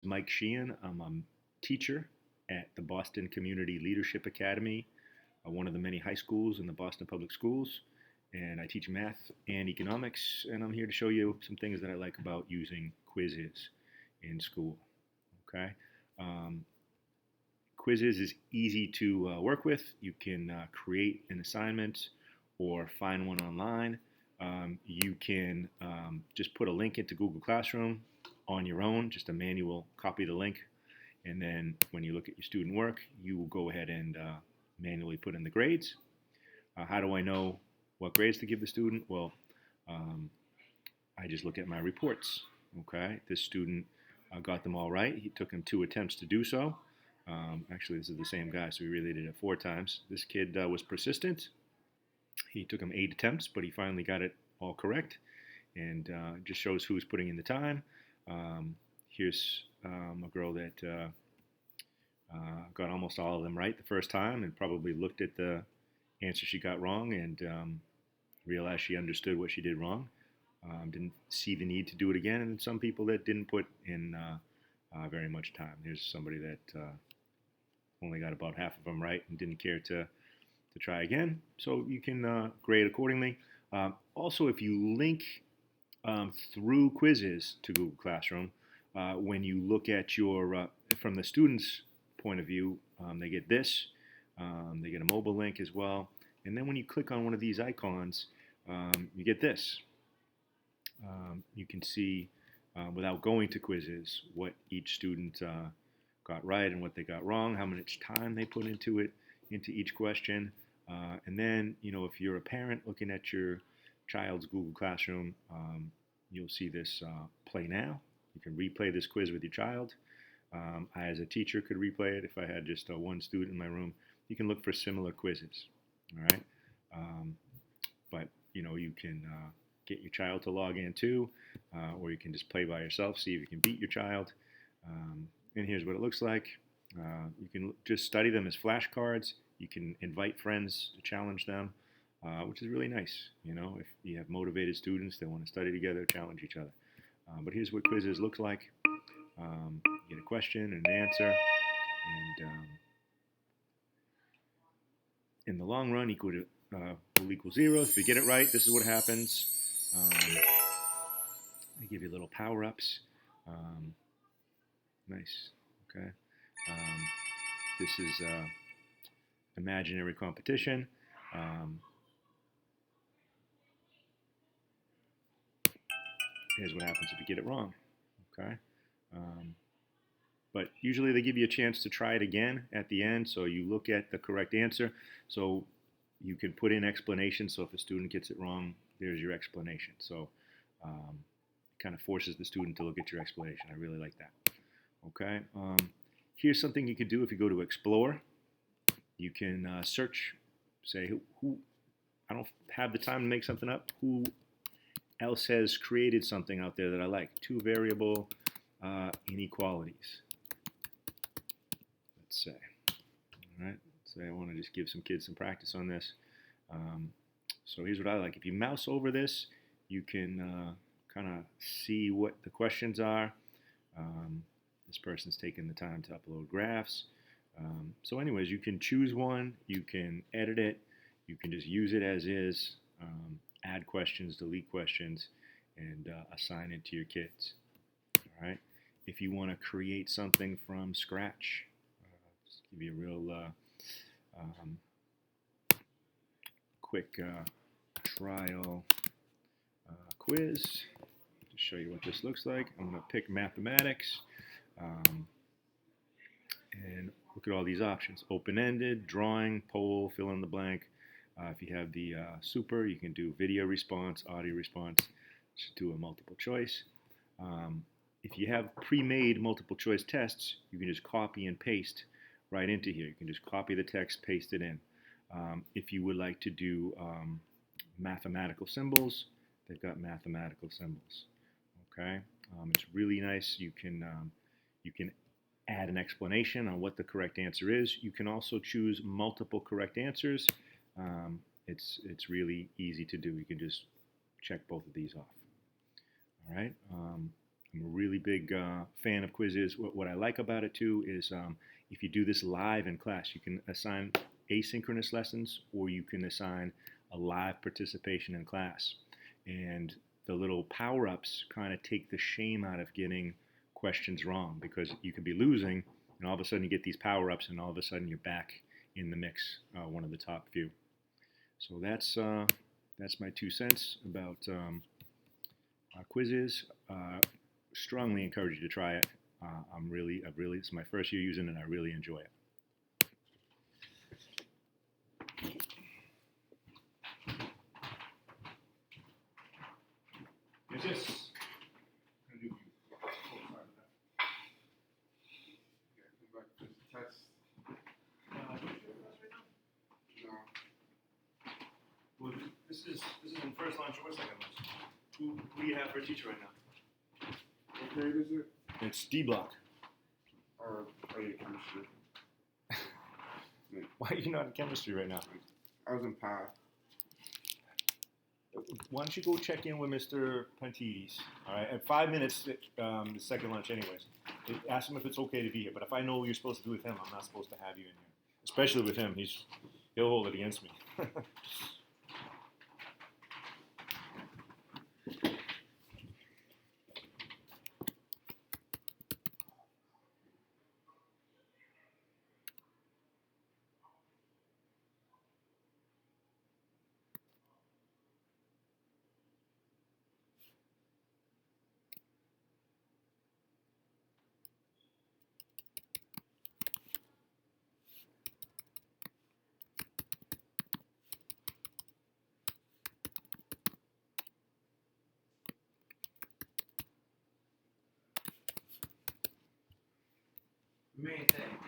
Mike Sheehan. I'm a teacher at the Boston Community Leadership Academy, one of the many high schools in the Boston Public Schools. And I teach math and economics, and I'm here to show you some things that I like about using Quizizz in school. Okay. Um, Quizizz is easy to work with. You can create an assignment or find one online. You can just put a link into Google Classroom on your own, just a manual copy the link, and then when you look at your student work, you will go ahead and manually put in the grades. How do I know what grades to give the student? Well, I just look at my reports. Okay, this student got them all right. He took him 2 attempts to do so. Actually, this is the same guy, so we really did it 4 times. This kid was persistent. He took him 8 attempts, but he finally got it all correct, and just shows who's putting in the time. Here's a girl that got almost all of them right the first time, and probably looked at the answer she got wrong and realized she understood what she did wrong. Didn't see the need to do it again, and some people that didn't put in very much time. Here's somebody that only got about half of them right and didn't care to try again. So you can grade accordingly. Also, if you link through Quizizz to Google Classroom, when you look at your, from the student's point of view, they get this. They get a mobile link as well. And then when you click on one of these icons, you get this. You can see, without going to Quizizz, what each student got right and what they got wrong, how much time they put into it, into each question. And then, if you're a parent looking at your child's Google Classroom, you'll see this play now. You can replay this quiz with your child. I, as a teacher, could replay it if I had just one student in my room. You can look for similar quizzes, all right? But, you can get your child to log in too, or you can just play by yourself, see if you can beat your child. And here's what it looks like. You can just study them as flashcards. You can invite friends to challenge them, which is really nice. If you have motivated students that want to study together, challenge each other. But here's what Quizizz looks like. You get a question and an answer, and in the long run, will equal 0. If you get it right, this is what happens. They give you little power-ups. Nice. Okay. This is imaginary competition. Here's what happens if you get it wrong. Okay. But usually they give you a chance to try it again at the end, so you look at the correct answer. So you can put in explanations. So if a student gets it wrong, there's your explanation. So it kind of forces the student to look at your explanation. I really like that. Okay. Here's something you can do if you go to Explore. You can search, say, who I don't have the time to make something up. Who else has created something out there that I like? 2 variable inequalities, let's say. All right. So I want to just give some kids some practice on this. So here's what I like. If you mouse over this, you can kind of see what the questions are. This person's taken the time to upload graphs. So anyways, you can choose one, you can edit it, you can just use it as is, add questions, delete questions, and assign it to your kids. All right. If you want to create something from scratch, just give you a real quick trial quiz to show you what this looks like. I'm going to pick mathematics. And look at all these options: open-ended, drawing, poll, fill in the blank. If you have the super, you can do video response, audio response. Just do a multiple choice. If you have pre-made multiple choice tests, you can just copy and paste right into here. You can just copy the text, paste it in. If you would like to do mathematical symbols, they've got mathematical symbols. Okay, it's really nice. You can add an explanation on what the correct answer is. You can also choose multiple correct answers. It's really easy to do. You can just check both of these off. All right. I'm a really big fan of Quizziz. What I like about it too is if you do this live in class, you can assign asynchronous lessons or you can assign a live participation in class. And the little power-ups kind of take the shame out of getting questions wrong, because you could be losing and all of a sudden you get these power-ups and all of a sudden you're back in the mix, one of the top few. So that's my 2 cents about Quizziz. Strongly encourage you to try it. It's my first year using it and I really enjoy it. Quizziz. Well, this is in first lunch or second lunch. Who do you have for a teacher right now? What grade is it? It's D block. Or chemistry? Why are you not in chemistry right now? I was in PATH. Why don't you go check in with Mr. Pantides? All right, at 5 minutes, the second lunch, anyways. Ask him if it's okay to be here. But if I know what you're supposed to do with him, I'm not supposed to have you in here. Especially with him, he'll hold it against me. Main thing.